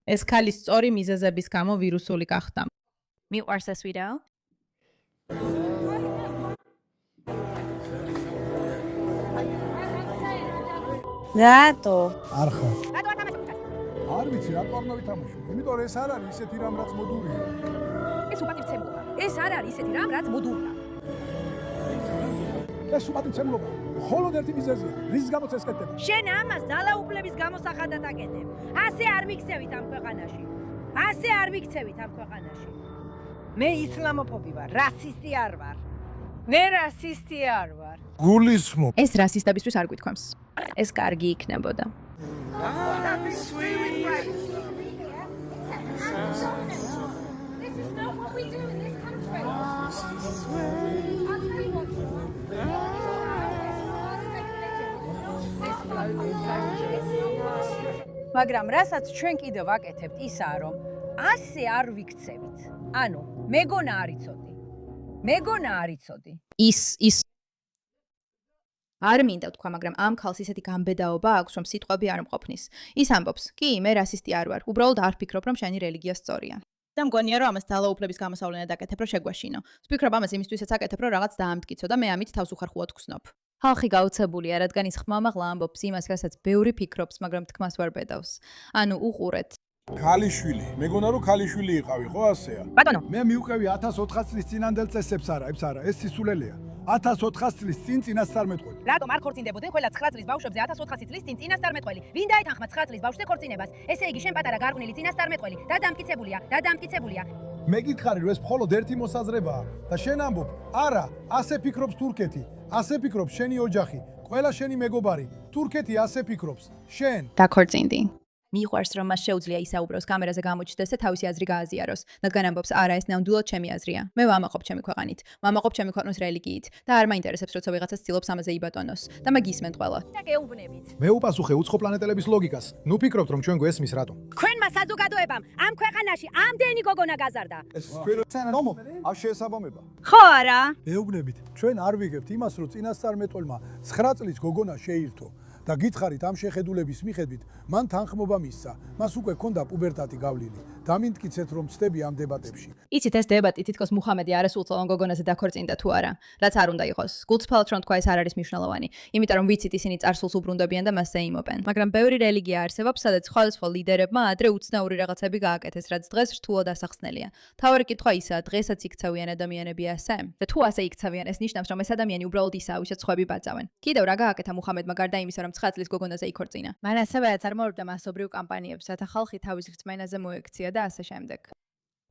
ეს ქალის სწორი მიზეზების გამო ვირუსული გახდა. მიყვარს ეს ვიდეო? რატო? არ ხარ. რატო არ თამაშობ? არ ვიცი, რატო არ მოვითამაშო. იმიტომ რომ ეს არ არის ისეთი რამ, რაც მოდურია. ეს უპატივცემლობა. ეს არ არის ისეთი რამ, რაც მოდურია. ეს უპატივცემლობა. მხოლოდ ერთი მიზეზია. რის გამოც ეს კეთდება? შენ ამას ძალაუფლების გამოსახადად აკეთებ. ასე არ მიქცევით ამ ქვეყანაში. ასე არ მიქცევით ამ ქვეყანაში. მე ისლამოფობი ვარ, რასისტი არ ვარ. მე რასისტი არ ვარ. გულისხმობ. ეს რასისტებისთვის არ გვითქვამს. ეს კარგი იქნებოდა. This is not what we do in this country. I'll tell you what. მაგრამ რასაც ჩვენ კიდევ ვაკეთებთ ისაა რომ ასე არ ვიქცევით. ანუ მეგონა არ იცოდი. მეგონა არ იცოდი. ის არ მინდა თქვა, მაგრამ ამ ქალს ისეთი გამბედაობა აქვს, რომ სიტყვები არ მყოფნის. ის ამბობს, კი, მე რასისტი არ ვარ. უბრალოდ არ ვფიქრობ, რომ შენი რელიგია სწორია. და მგონია რომ ამას ძალაუფლების გამოსავლენად აკეთებ, რომ შეგვაშინო. ვფიქრობ ამას იმისთვისაც აკეთებ, რომ რაღაც დაამტკიცო და მე ამით თავს უხარხუოდ გხსნობ. ხალხი გაუცებულია, რადგან ის ხმამაღლა ამბობს იმას, რასაც ბევრი ფიქრობს, მაგრამ თქმას ვერ ბედავს. ანუ უყურეთ. ქალიშვილი. მეგონა რომ ქალიშვილი იყავი, ხო ასეა? ბატონო, მე მივყევი 1400 წლის წინანდელ წესებს არა, ეს არა, ეს სისულელეა. 1400 წლის წინ წინასწარმეტყველი. რატომ არ ქორწინდებოდნენ ყველა 9 წლის ბავშვებზე 1400 წლის წინ წინასწარმეტყველი? ვინ დაეთანხმა 9 წლის ბავშვზე ქორწინებას? ესე იგი შენ პატარა გარყვნილი წინასწარმეტყველი და დამტკიცებულია. მე გითხარი რომ ეს მხოლოდ ერთი მოსაზრებაა და შენ ამბობ, არა, ასე ფიქრობს თურქეთი, ასე ფიქრობს შენი ოჯახი, ყველა შენი მეგობარი, თურქეთი ასე ფიქრობს. შენ დაქორწინდი. მიყვარს რომ მას შეუძლია ისაუბროს კამერაზე გამოჩნდეს და თავისი აზრი გააზიაროს. რადგან ამბობს, არა, ეს ნამდვილად ჩემი აზრია. მე ვამაყობ ჩემი ქვეყანით, ვამაყობ ჩემი ქვეყნის რელიგიით და არ მაინტერესებს როცა ვიღაცა ცდილობს ამაზე იბატონოს და მე გისმენთ ყველა. და გეუბნებით. მე უპასუხე უცხო პლანეტელების ლოგიკას. ნუ ფიქრობთ რომ ჩვენ გვესმის რატომ? ქვენმა საზოგადოებამ ამ ქვეყანაში ამდენი გოგონა გაზარდა. ეს ნომო, არ შეესაბამება. ხო არა? მეუბნებით, ჩვენ არ ვიგებთ იმას, რომ წინასწარმეტყველმა 9 წლის გოგონა შეირთო და გითხარით ამ შეხედულების მიხედვით, მან თანხმობა მისცა. მას უკვე ჰქონდა პუბერტატი გავლილი. დამიმტკიცეთ რომ ცდები ამ დებატებში. იცით ეს დებატი თითქოს მუხამედი არასრულწლოვან გოგონაზე დაქორწინდა თუ არა, რაც არ უნდა იყოს. გულწრფელად რომ თქვა ეს არ არის მნიშვნელოვანი, იმიტომ რომ ვიცით ისინი წარსულს უბრუნდებიან და მასზე იმობენ. მაგრამ ბევრი რელიგია არსებობს, სადაც სხვადასხვა ლიდერებმა ადრე უცნაური რაღაცები გააკეთეს, რაც დღეს რთულად ასახსნელია. თავარი კითხვა ისაა, დღესაც იქცევიან ადამიანები ასე? და თუ ასე იქცევიან, ეს ნიშნავს, რომ ეს ადამიანი უბრალოდ ისაა, ვისაც სხვები ბაძავენ. კიდევ რა გააკეთა მუხამედმა გარდა იმისა, რომ 9 წლის გოგონაზე იქორწინა? მან ასევეც არმოებდა მასობრივ კამპანიებს, რათა ხალხი თავის რწმენაზე მოექცია და ასე შემდეგ.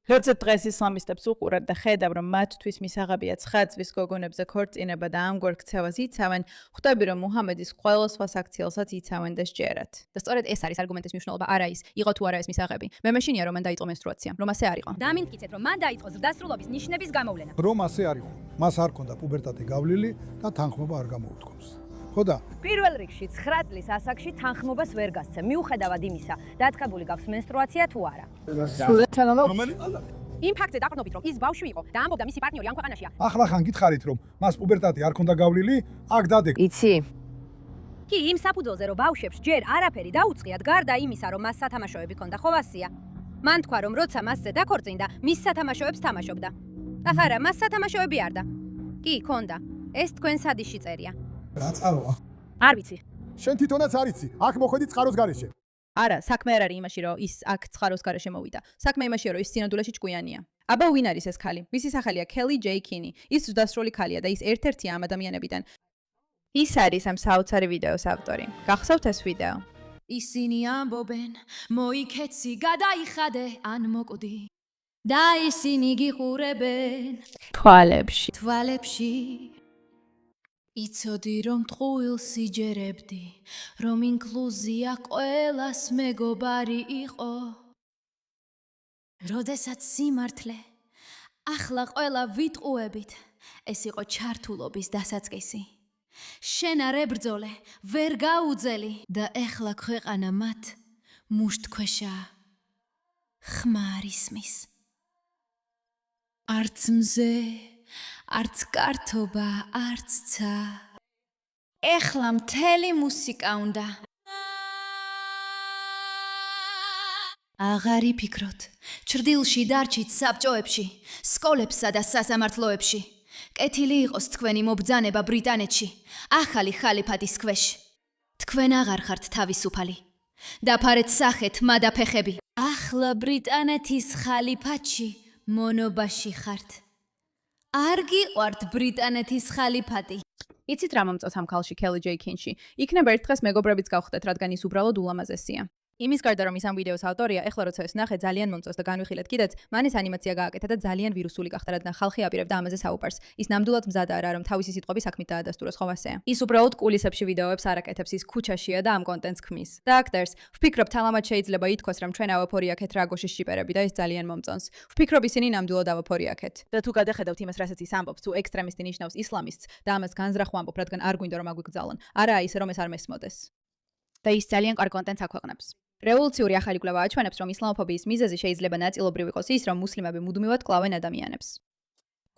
როცა დღეს ისლამისტებს უყურებ და ხედავ, რომ მათთვის მისაღებია 9 წლის გოგონებზე ქორწინება და ამგვარ ქცევას იცავენ, ხვდები, რომ მუჰამედის ყველა სხვა საქციელსაც იცავენ და სჯერათ. და სწორედ ეს არის არგუმენტის მნიშვნელობა, არა ის, იყო თუ არა ეს მისაღები. მე მეშინია, რომ მან დაიწყო მენსტრუაცია, რომ ასე არ იყო. დამიმტკიცეთ, რომ მან დაიწყო ზრდასრულობის ნიშნების გამოვლენა. რომ ასე არ იყო. მას არ ჰქონდა პუბერტატი გავლილი და თანხმობა არ გამოუთქვამს. ხო და? პირველ რიგში 9 წლის ასაკში თანხმობას ვერ გასცემ, მიუხედავად იმისა, დაწყებული გაქვს მენსტრუაცია თუ არა. იმ ფაქტზე დაყრდნობით, რომ ის ბავშვი იყო და ამბობდა მისი პარტნიორი ამ ქვეყანაშია. ახლა გითხარით რომ მას პუბერტატი არ ჰქონდა გავლილი, აქ დადეგ. იცი? კი, იმ საფუძველზე, რომ ბავშვებს ჯერ არაფერი დაუწყიათ, გარდა იმისა, რომ მას სათამაშოები ჰქონდა, ხო ასია. მან თქვა, რომ როცა მასზე დაქორწინდა, მის სათამაშოებს თამაშობდა. ახლა მას სათამაშოები არ და. კი, ჰქონდა. ეს თქვენ სადიში წერია. რა წყაროა? არ ვიცი. შენ თვითონაც არ იცი, აქ მოხვედი წყაროს გარეშე. არა, საქმე არ არის იმაში, რომ ის აქ წყაროს გარეშე მოვიდა. საქმე იმაშია, რომ ის სინამდვილეში ჭკვიანია. აბა ვინ არის ეს ქალი? მისი სახელია Kelly J. Kinney. ის ზრდასრული ქალია და ის ერთ-ერთია ამ ადამიანებიდან. ის არის ამ საოცარი ვიდეოს ავტორი. გახსოვთ ეს ვიდეო? ისინი ამბობენ, მოიქეცი, გადაიხადე ან მოკვდი. და ისინი გიყურებენ თვალებში. იცოდი რომ ტყუილს იჯერებდი, რომ ინკლუზია ყველას მეგობარი იყო. როდესაც სიმართლე, ახლა ყველა ვიტყუებით, ეს იყო ჩართულობის დასაწყისი. შენ არ ებრძოლე, ვერ გაუძელი და ეხლა ქვეყანა მათ მუშტქვეშაა. ხმარ ისმის. არც მზე, არც კართობა, არც ცა. ეხლა მთელი მუსიკა უნდა. აღარ იფიქროთ. ჩრდილში დარჩით საბჭოებში, სკოლებსა და სასამართლოებში. კეთილი იყოს თქვენი მობრძანება ბრიტანეთში, ახალი ხალიფატის ქვეშ. თქვენ აღარ ხართ თავისუფალი. დაფარეთ სახეთ მადა ფეხები. ახლა ბრიტანეთის ხალიფატში მონობაში ხართ. არ გიყვართ ბრიტანეთის ხალიფატი. იცით რა მომწონს ამ ქალში Kelly J Kinchi? იქნება ერთ დღეს მეგობრებიც გავხდეთ, რადგან ის უბრალოდ ულამაზესია. იმის გარდა რომ ის ამ ვიდეოს ავტორია, ეხლა როცა ეს ნახე ძალიან მომწონს და განვიხილეთ კიდეც, მან ეს ანიმაცია გააკეთა და ძალიან ვირუსული გახდა, რადგან ხალხი აპირებდა ამაზე საუბარს. ის ნამდვილად მზადაა რა, რომ თავისი სიტყვები საქმით დაადასტუროს, ხო ასეა. ის უბრალოდ კულისებში ვიდეოებს არ აკეთებს, ის ქუჩაშია და ამ კონტენტს ქმნის. და აქტერს, ვფიქრობ თალამად შეიძლება ითქვას, რომ ჩვენ ავაფორიაქეთ რა გოშის შიპერები და ეს ძალიან მომწონს. ვფიქრობ ისინი ნამდვილად ავაფორიაქეთ. და თუ გადახედავთ იმას, რასაც ის ამბობს, თუ ექსტრემისტი ნიშნავს ისლამისტს და ამას განზრახ ვამბობ, რადგან არ გვინდა რომ აგვიგზავნონ. არაა ისე რომ ეს არ მესმოდეს. და ის ძალიან კარგ კონტენტს აქვეყნებს. რევოლუციური ახალი კვლევა აჩვენებს, რომ ისლამოფობიის მიზეზი შეიძლება ნაწილობრივ იყოს ის, რომ მუსლიმები მუდმივად კლავენ ადამიანებს.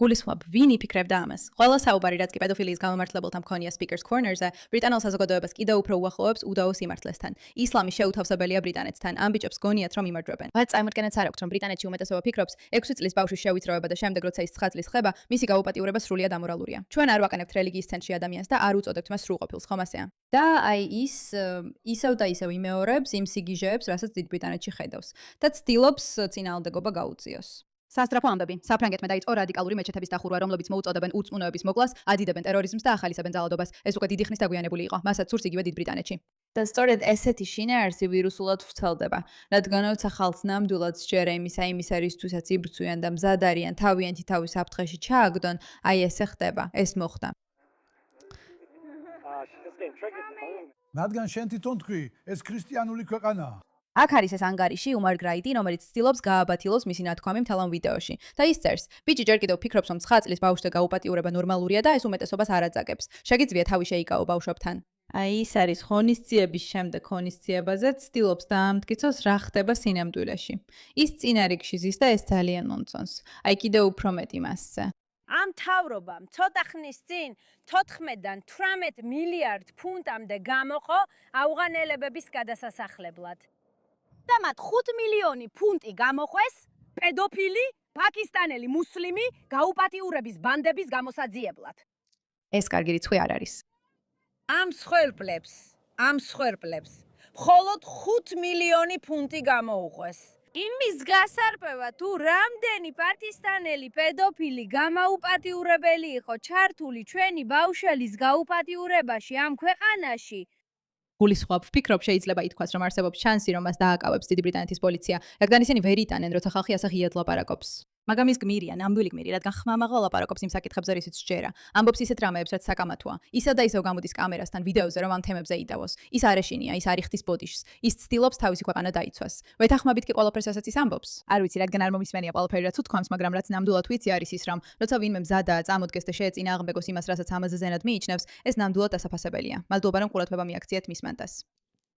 გულისხმობ, ვინ იფიქრებდა ამას? ყველა საუბარი, რაც კი პედოფილიის გამომართლებელთა მქონია Speakers Corner-ზე, ბრიტანელ საზოგადოებას კიდევ უფრო უახლოებს უდაო სიმართლესთან. ისლამი შეუთავსებელია ბრიტანეთთან, ამ ბიჭებს გონიათ, რომ იმარჯვებენ. բայց წარმოგიდგენთ არ აქვს, რომ ბრიტანეთში უმეტესობა ფიქრობს, 6 წლის ბავშვის შევიწროება და შემდეგ როცა ის 9 წლის ხდება, მისი გაუპატიურება სრულიად ამორალურია. ჩვენ არ ვაყენებთ რელიგიის ცენტრში ადამიანს და არ უწოდებთ მას სრულყოფილს, ხომ ასეა? და აი ის ისევ და ისევ იმეორებს იმ სიგიჟეებს, რასაც დიდ ბრიტანეთში ხედავს და ცდილობს წინააღმდეგობა გაუწიოს. სასტრაფო ამბები. საფრანგეთმა დაიწყო რადიკალური მეჩეთების დახურვა, რომლებიც მოუწოდებენ უწმუნოების მოკლას, ადიდებენ ტერორიზმს და ახალისებენ ძალადობას. ეს უკვე დიდი ხნის დაგვიანებული იყო. მასაც სურს იგივე დიდ ბრიტანეთში. და სწორედ ესეთი შინაარსი ვირუსულად ვრცელდება, რადგან როცა ხალხს ნამდვილად სჯერა იმისა რისთვისაც იბრძვიან და მზად არიან თავიანთი თავის საფრთხეში ჩააგდონ, აი ესე ხდება. ეს მოხდა. რადგან შენ თვითონ თქვი, ეს ქრისტიანული ქვეყანაა. აქ არის ეს ანგარიში უმარ გრაიდი, რომელიც ცდილობს გააბათილოს მისი ნათქვამი მთელ ამ ვიდეოში. და ის წერს, ბიჭი ჯერ კიდევ ფიქრობს, რომ 9 წლის ბავშვზე გაუპატიურება ნორმალურია და ეს უმეტესობას არ აწაგებს. შეგიძლია თავი შეიკავო ბავშვებთან. აი ის არის ღონისძიების შემდეგ ღონისძიებაზე ცდილობს დაამტკიცოს რა ხდება სინამდვილეში. ის წინ რიგში ზის და ეს ძალიან მომწონს. აი კიდევ უფრო მეტი მასზე. ამ მთავრობამ ცოტა ხნის წინ 14-დან 18 მილიარდ ფუნტამდე გამოყო ავღანელებების გადასასახლებლად. და მათ 5 მილიონი ფუნტი გამოყვეს პედოფილი, პაკისტანელი მუსლიმი გაუპატიურების ბანდების გამოსაძიებლად. ეს კარგი რიცხვი არ არის. ამ მსხვერპლებს მხოლოდ 5 მილიონი ფუნტი გამოუყვეს. იმის გასარკვევა თუ რამდენი პაკისტანელი პედოფილი გამაუპატიურებელი იყო ჩართული ჩვენი ბავშველის გაუპატიურებაში ამ ქვეყანაში. გულისხმობ, ვფიქრობ, შეიძლება ითქვას, რომ არსებობს შანსი, რომ მას დააკავებს დიდი ბრიტანეთის პოლიცია, რადგან ისინი ვერ იტანენ, როცა ხალხი ასე ღიად ლაპარაკობს. მაგრამ ის გმირია, ნამდვილი გმირი, რადგან ხმამაღლა ლაპარაკობს იმ საკითხებზე, რისიც სჯერა. ამბობს ისეთ რამეებს, რაც საკამათოა. ისევ და ისევ გამოდის კამერასთან ვიდეოზე, რომ ამ თემებზე იტევოს. ის არ ეშინია, ის არ იხდის ბოდიშს. ის ცდილობს თავისი ქვეყანა დაიცვას. ვეთანხმებით კი ყველაფერს, რასაც ის ამბობს? არ ვიცი, რადგან არ მომისმენია ყველაფერი, რაც უთქვამს, მაგრამ რაც ნამდვილად ვიცი არის ის, რომ როცა ვინმე მზადაა წამოდგეს და შეეწინააღმდეგოს იმას, რასაც ამაზე ზენად მიიჩნევს, ეს ნამდვილად ასაფასებელია. მადლობა, რომ ყურადღება მიაქციეთ მის მანტას.